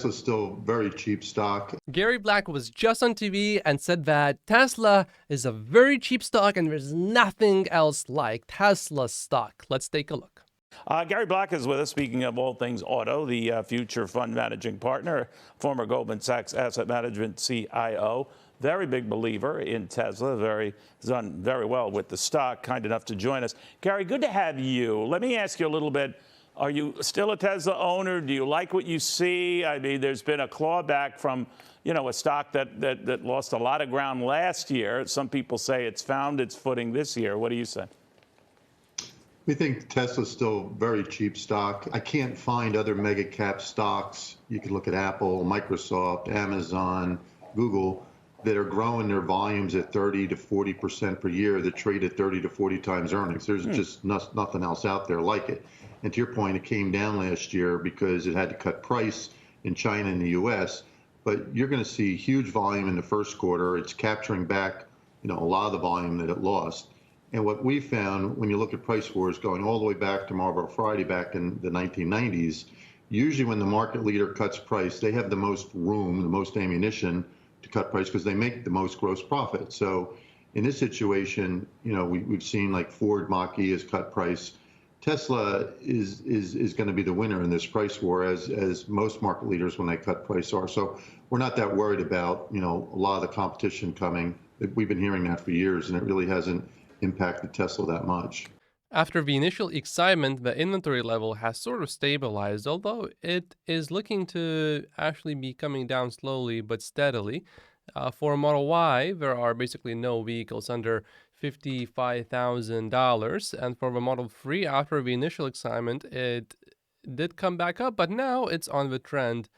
Tesla's still very cheap stock. Gary Black was just on TV and said that Tesla is a very cheap stock and there's nothing else like Tesla stock. Let's take a look. Gary Black is with us, speaking of all things auto, the future fund managing partner, former Goldman Sachs Asset Management CIO, very big believer in Tesla, has done very well with the stock, kind enough to join us. Gary, good to have you. Let me ask you a little bit. Are you still a Tesla owner? Do you like what you see? I mean, there's been a clawback from, a stock that lost a lot of ground last year. Some people say it's found its footing this year. What do you say? We think Tesla's still very cheap stock. I can't find other mega cap stocks. You could look at Apple, Microsoft, Amazon, Google, that are growing their volumes at 30 to 40% per year that trade at 30 to 40 times earnings. There's just nothing else out there like it. And to your point, it came down last year because it had to cut price in China and the US. But you're going to see huge volume in the first quarter. It's capturing back, a lot of the volume that it lost. And what we found when you look at price wars going all the way back to Marlboro Friday back in the 1990s, usually when the market leader cuts price, they have the most room, the most ammunition to cut price because they make the most gross profit. So in this situation, we've seen like Ford Mach-E has cut price. Tesla is going to be the winner in this price war, as most market leaders when they cut price are. So we're not that worried about a lot of the competition coming. We've been hearing that for years, and it really hasn't impacted Tesla that much. After the initial excitement, the inventory level has sort of stabilized, although it is looking to actually be coming down slowly but steadily. For Model Y, there are basically no vehicles under $55,000. And for the Model 3, after the initial excitement, it did come back up, but now it's on the trend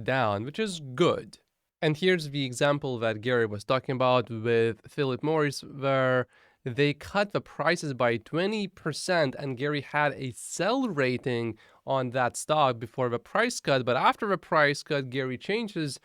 down, which is good. And here's the example that Gary was talking about with Philip Morris, where they cut the prices by 20%, and Gary had a sell rating on that stock before the price cut. But after the price cut, Gary changed his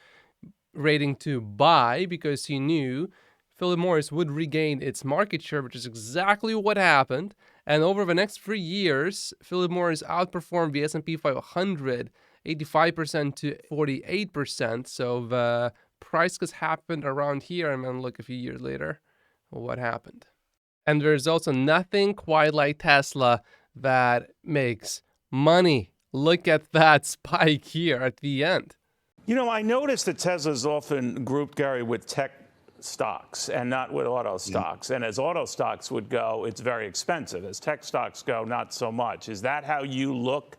rating to buy because he knew Philip Morris would regain its market share, which is exactly what happened. And over the next 3 years, Philip Morris outperformed the S&P 500 85% to 48%. So the price cuts happened around here, and then look a few years later, what happened. And there's also nothing quite like Tesla that makes money. Look at that spike here at the end. I noticed that Tesla's often grouped, Gary, with tech stocks and not with auto stocks. And as auto stocks would go, it's very expensive. As tech stocks go, not so much. Is that how you look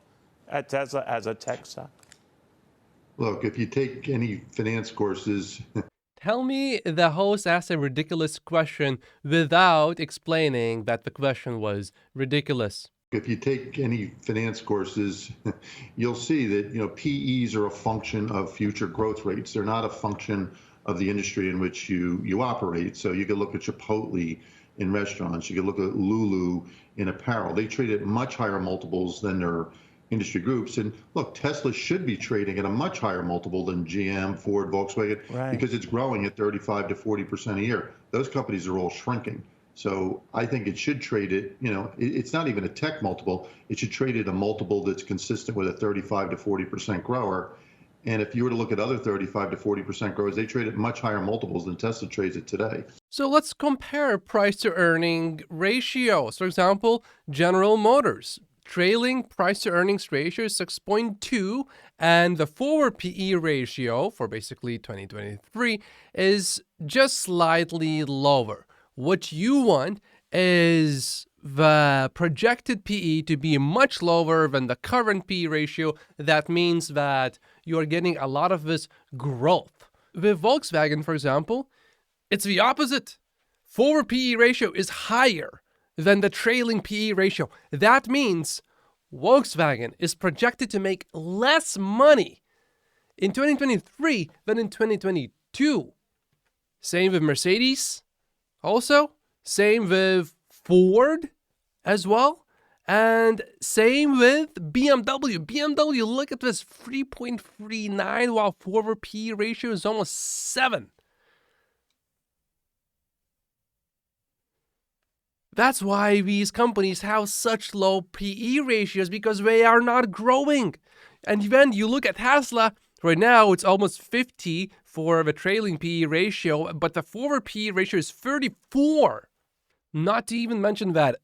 at Tesla, as a tech stock? Look, if you take any finance courses... Tell me the host asked a ridiculous question without explaining that the question was ridiculous. If you take any finance courses, you'll see that, PEs are a function of future growth rates. They're not a function of the industry in which you operate. So you could look at Chipotle in restaurants. You could look at Lulu in apparel. They trade at much higher multiples than their industry groups. And look, Tesla should be trading at a much higher multiple than GM, Ford, Volkswagen, because it's growing at 35 to 40% a year. Those companies are all shrinking. So I think it should trade at, it's not even a tech multiple. It should trade at a multiple that's consistent with a 35 to 40% grower. And if you were to look at other 35 to 40% growers, they trade at much higher multiples than Tesla trades at today. So let's compare price to earning ratios. For example, General Motors. Trailing price to earnings ratio is 6.2, and the forward PE ratio for basically 2023 is just slightly lower. What you want is the projected PE to be much lower than the current PE ratio. That means that you're getting a lot of this growth. With Volkswagen, for example, it's the opposite. Forward PE ratio is higher than the trailing PE ratio. That means Volkswagen is projected to make less money in 2023 than in 2022. Same with Mercedes. Also, same with Ford as well. And same with BMW. BMW, look at this, 3.39, while forward PE ratio is almost 7. That's why these companies have such low PE ratios, because they are not growing. And then you look at Tesla, Right now, it's almost 50 for the trailing PE ratio, but the forward PE ratio is 34. Not to even mention that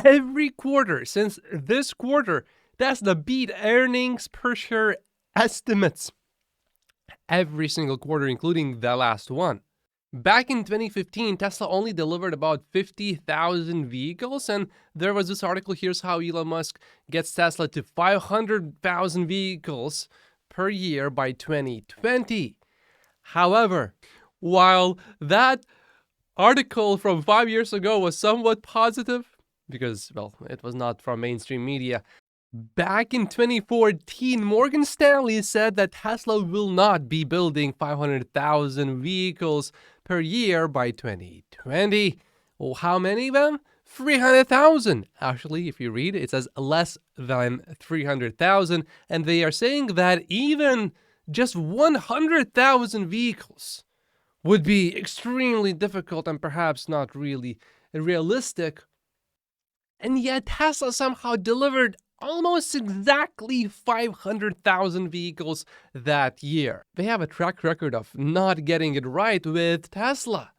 every quarter since this quarter, Tesla beat earnings per share estimates every single quarter, including the last one. Back in 2015, Tesla only delivered about 50,000 vehicles, and there was this article, here's how Elon Musk gets Tesla to 500,000 vehicles per year by 2020. However, while that article from 5 years ago was somewhat positive, because, well, it was not from mainstream media, back in 2014, Morgan Stanley said that Tesla will not be building 500,000 vehicles per year by 2020. Well, how many of them? 300,000. Actually, if you read, it says less than 300,000. And they are saying that even just 100,000 vehicles would be extremely difficult and perhaps not really realistic. And yet Tesla somehow delivered almost exactly 500,000 vehicles that year. They have a track record of not getting it right with Tesla.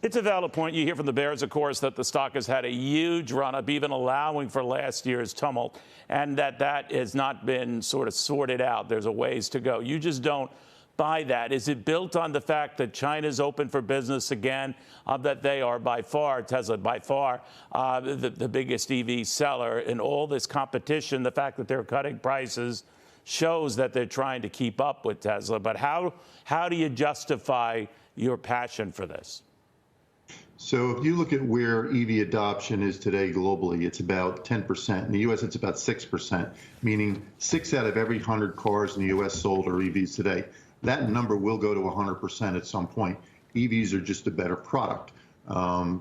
It's a valid point. You hear from the bears, of course, that the stock has had a huge run-up, even allowing for last year's tumult, and that has not been sort of sorted out. There's a ways to go. You just don't buy that. Is it built on the fact that China's open for business again, that they are by far, Tesla by far, the biggest EV seller, and all this competition, the fact that they're cutting prices shows that they're trying to keep up with Tesla. But how do you justify your passion for this? So if you look at where EV adoption is today globally, it's about 10%. In the US, it's about 6%, meaning 6 out of every 100 cars in the US sold are EVs today. That number will go to 100% at some point. EVs are just a better product.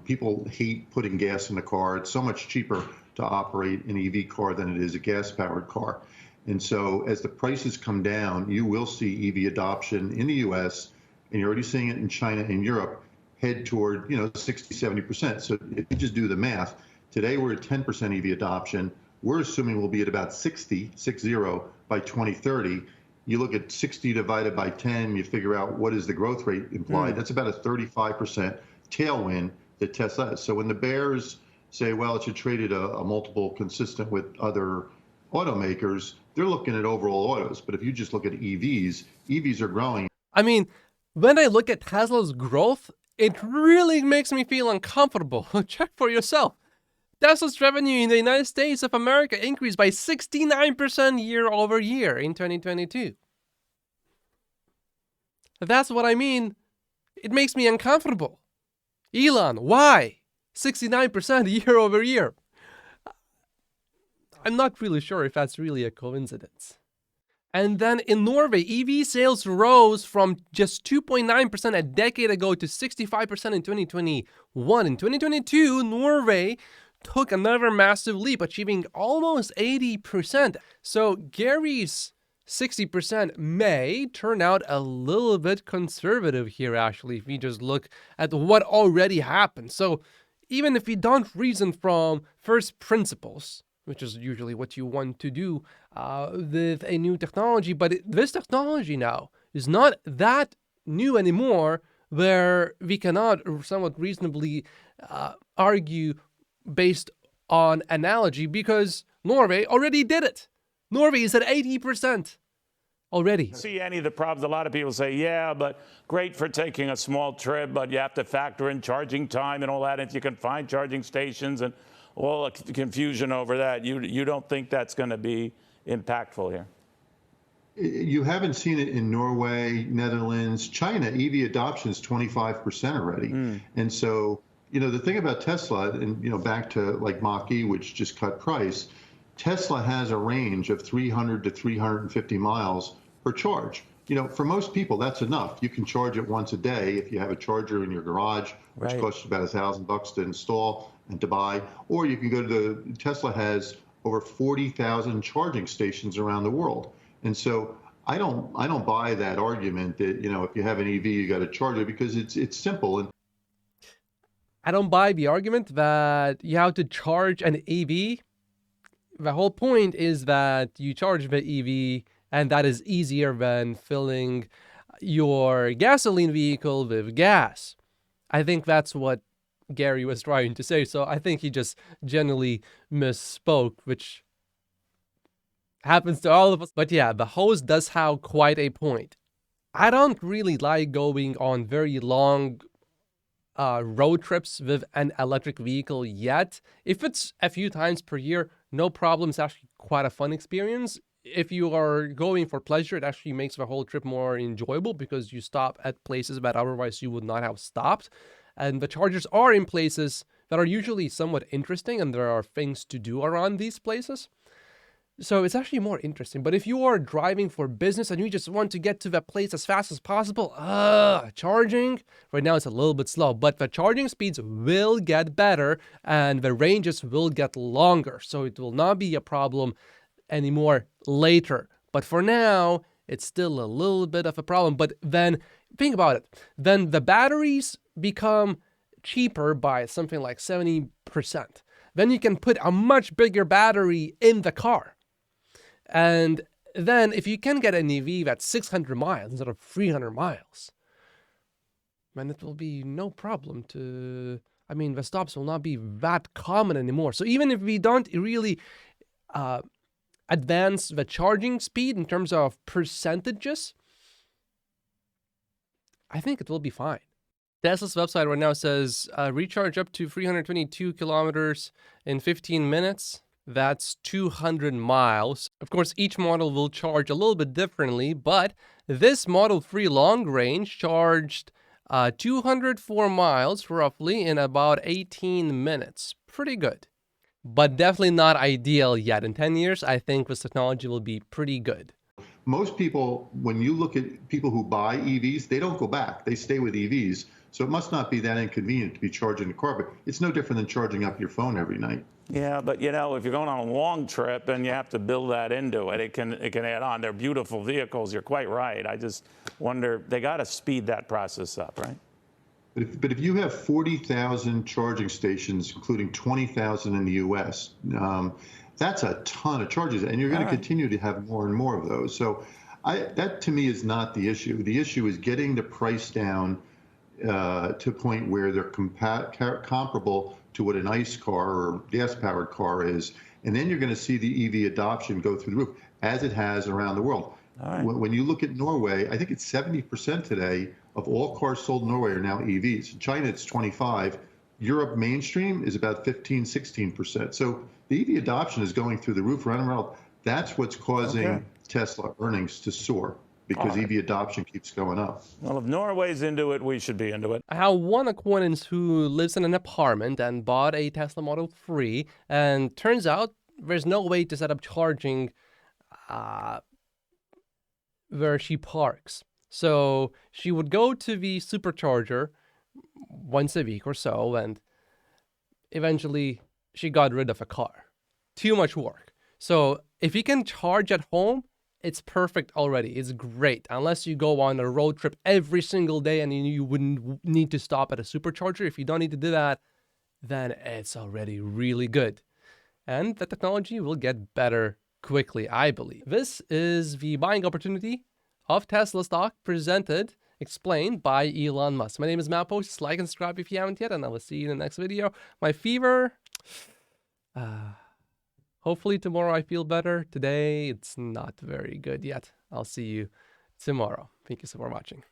People hate putting gas in the car. It's so much cheaper to operate an EV car than it is a gas-powered car. And so as the prices come down, you will see EV adoption in the US, and you're already seeing it in China and Europe, head toward 60, 70%. So if you just do the math, today we're at 10% EV adoption. We're assuming we'll be at about 60 by 2030. You look at 60 divided by 10, you figure out what is the growth rate implied. That's about a 35% tailwind that Tesla has. So when the bears say, well, it should trade at a multiple consistent with other automakers, they're looking at overall autos. But if you just look at EVs, EVs are growing. I mean, when I look at Tesla's growth, it really makes me feel uncomfortable. Check for yourself. Tesla's revenue in the United States of America increased by 69% year over year in 2022. That's what I mean. It makes me uncomfortable. Elon, why? 69% year over year. I'm not really sure if that's really a coincidence. And then in Norway, EV sales rose from just 2.9% a decade ago to 65% in 2021. In 2022, Norway took another massive leap, achieving almost 80%. So Gary's 60% may turn out a little bit conservative here, actually, if we just look at what already happened. So even if we don't reason from first principles, which is usually what you want to do with a new technology, but this technology now is not that new anymore, where we cannot somewhat reasonably argue based on analogy, because Norway already did it. Norway is at 80% already. See any of the problems? A lot of people say, yeah, but great for taking a small trip, but you have to factor in charging time and all that. If you can find charging stations and all the confusion over that, you don't think that's going to be impactful here? You haven't seen it in Norway, Netherlands, China. EV adoption is 25% already. And so, the thing about Tesla, and back to like Mach-E, which just cut price, Tesla has a range of 300 to 350 miles per charge. For most people, that's enough. You can charge it once a day if you have a charger in your garage, which costs you about $1,000 to install and to buy. Or you can go to Tesla has over 40,000 charging stations around the world. And so I don't buy that argument that, if you have an EV, you got to charge it, because it's simple. And I don't buy the argument that you have to charge an EV. The whole point is that you charge the EV And that is easier than filling your gasoline vehicle with gas. I think that's what Gary was trying to say. So I think he just generally misspoke, which happens to all of us. But yeah, the host does have quite a point. I don't really like going on very long road trips with an electric vehicle yet. If it's a few times per year, no problem. It's actually quite a fun experience. If you are going for pleasure, it actually makes the whole trip more enjoyable because you stop at places that otherwise you would not have stopped. And the chargers are in places that are usually somewhat interesting, and there are things to do around these places. So it's actually more interesting. But if you are driving for business and you just want to get to that place as fast as possible, charging, right now it's a little bit slow, but the charging speeds will get better and the ranges will get longer. So it will not be a problem anymore later. But for now, it's still a little bit of a problem. But then think about it. Then the batteries become cheaper by something like 70%. Then you can put a much bigger battery in the car. And then if you can get an EV that's 600 miles instead of 300 miles, then it will be no problem to, the stops will not be that common anymore. So even if we don't really advance the charging speed in terms of percentages, I think it will be fine. Tesla's website right now says recharge up to 322 kilometers in 15 minutes. That's 200 miles. Of course, each model will charge a little bit differently, but this Model 3 long range charged 204 miles roughly in about 18 minutes. Pretty good, but definitely not ideal yet. In 10 years, I think this technology will be pretty good. Most people, when you look at people who buy EVs, they don't go back. They stay with EVs. So it must not be that inconvenient to be charging the car, but it's no different than charging up your phone every night. Yeah, but if you're going on a long trip and you have to build that into it, it can add on. They're beautiful vehicles. You're quite right. I just wonder, they got to speed that process up, right? But if you have 40,000 charging stations, including 20,000 in the U.S., that's a ton of charges, and you're going to continue to have more and more of those. So that to me is not the issue. The issue is getting the price down to a point where they're comparable to what an ICE car or gas-powered car is, and then you're going to see the EV adoption go through the roof, as it has around the world. When you look at Norway, I think it's 70% today of all cars sold in Norway are now EVs. In China, it's 25. Europe mainstream is about 15, 16%. So the EV adoption is going through the roof around the world. That's what's causing Tesla earnings to soar, because EV adoption keeps going up. Well, if Norway's into it, we should be into it. I have one acquaintance who lives in an apartment and bought a Tesla Model 3, and turns out there's no way to set up charging where she parks. So she would go to the supercharger once a week or so, and eventually she got rid of a car. Too much work. So if you can charge at home, it's perfect already. It's great. Unless you go on a road trip every single day and you wouldn't need to stop at a supercharger. If you don't need to do that, then it's already really good. And the technology will get better quickly, I believe. This is the buying opportunity of Tesla stock explained by Elon Musk. My name is Matt Post. Like and subscribe if you haven't yet, and I will see you in the next video. My fever, hopefully tomorrow I feel better. Today, it's not very good yet. I'll see you tomorrow. Thank you so much for watching.